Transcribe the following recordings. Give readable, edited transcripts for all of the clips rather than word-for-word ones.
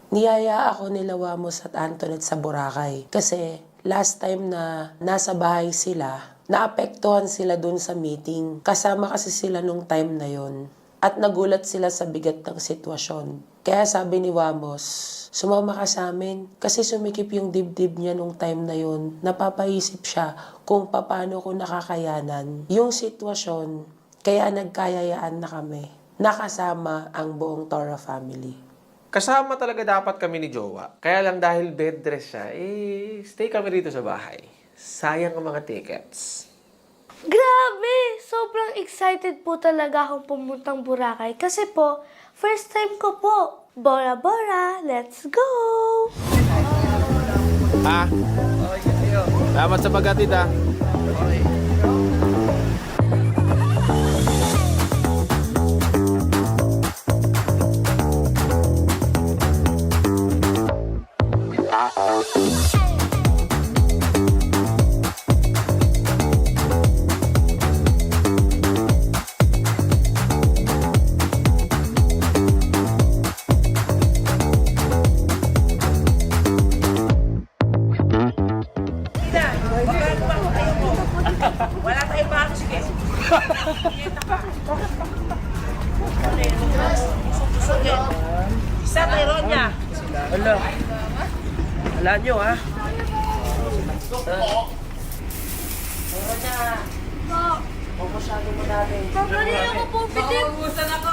Niyaya ako nila Wamos at Antoinette sa Boracay. Kasi last time na nasa bahay sila, naapektuhan sila dun sa meeting. Kasama kasi sila nung time na yon. At nagulat sila sa bigat ng sitwasyon. Kaya sabi ni Wamos, sumama ka sa amin kasi sumikip yung dibdib niya nung time na yon. Napapaisip siya kung paano ko nakakayanan yung sitwasyon. Kaya nagkayayaan na kami. Nakasama ang buong Tora family. Kasama talaga dapat kami ni Jowa. Kaya lang dahil bed rest siya, stay kami rito sa bahay. Sayang ang mga tickets. Grabe! Sobrang excited po talaga akong pumuntang Boracay kasi po, first time ko po. Bora Bora, let's go! Salamat sa paghatid ah. Wala tayong bago, sige. Susugin. Isa tayo niya. Wala. Wala nyo, ha? Meron na. Pumusado mo natin. Pagkali ako po, bitin! Pupusan ako.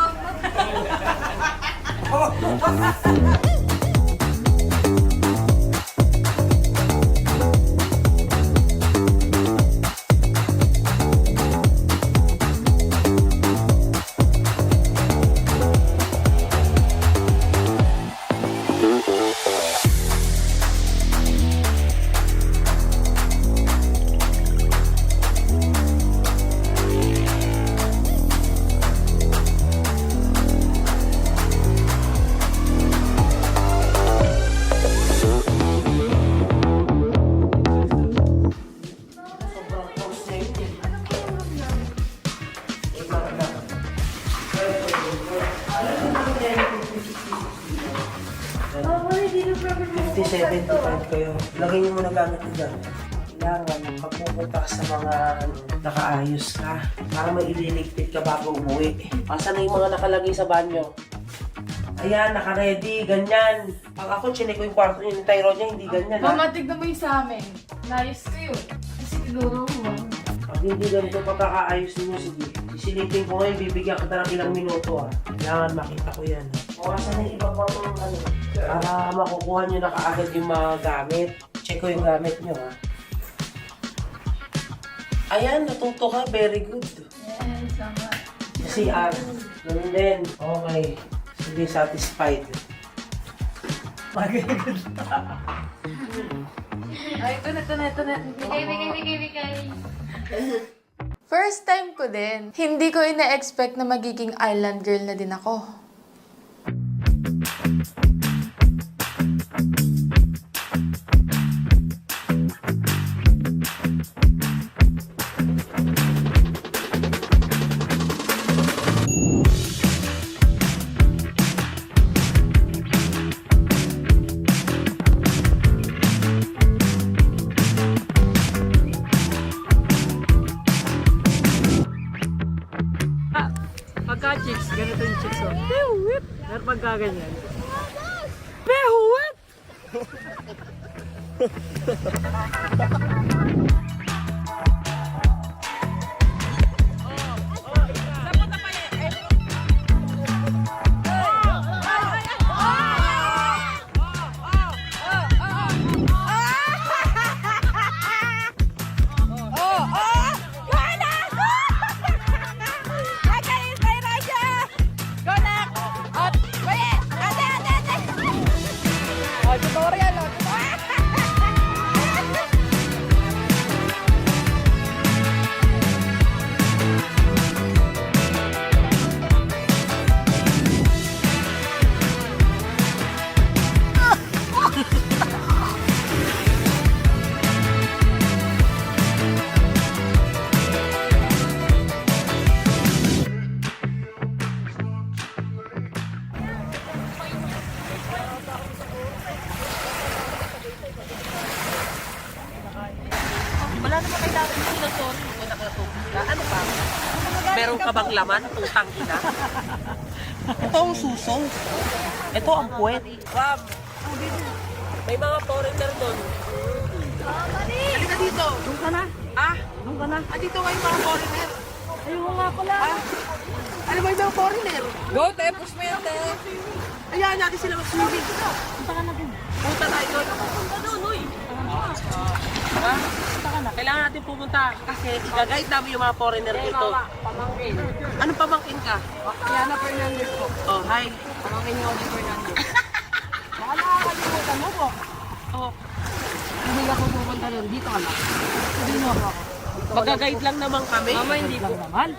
Kayo. Lagay niyo muna gamit ko dyan. Kailangan, pag pupunta ka sa mga nakaayos ka, para may ililigpit ka bago umuwi. Asan na yung mga nakalagay sa banyo? Ayan, naka-ready, ganyan. Pag ako, chinek ko yung kwarto niya, yung Tyrone niya, hindi ganyan. Mama, tignan mo yung sa amin. Nayos ko yun. Kasi tinuro mo. Pag hindi ganito pagkakaayos ninyo, sige. Isilipin ko ngayon, bibigyan kita ng ilang minuto. Kailangan makita ko yan. O, asan na yung iba pang ano? Para makukuha nyo na kaagad yung mga gamit. Check ko yung gamit nyo, ha. Ayan, natuto ka. Very good. Yes, tama. Kasi, ganun din. Okay. Sige, satisfied. Mag-good. Ay, ito na. Bigay. First time ko din. Hindi ko ina-expect na magiging island girl na din ako. Pagka-chicks, ganito yung chicks, oh. Pehuwit! Pero pagka-ganyan. Pehuwit! kailangan mo ng sorry mo nakatubig ka. Ano pa? Meron ka bang laman? Putang ina. Ito ang suso. Ito ang puwet. Ma'am, may mga foreigner doon. Halika dito. Doon ka na. Doon ka na. Dito nga yung mga foreigner. Ayun nga pala. Ano ba yung mga foreigner? Go, te. Push mo yan, te. Ayahan natin sila mag-swimming. Punta ka na doon. Punta tayo doon. Punta doon, uy. Kailangan natin pumunta kasi gagayad namin yung mga foreigner dito. Pamangkin. Anong pamangkin ka? Yana Fernandez po. Oh, hi. Pamangkin niyo ako Fernandez. Baka nakakalimutan mo po. Oh, Hindi ako pupunta doon. Dito ka lang. Sabihin mo ako. magagayad lang naman kami. Mama, hindi po. Lang naman.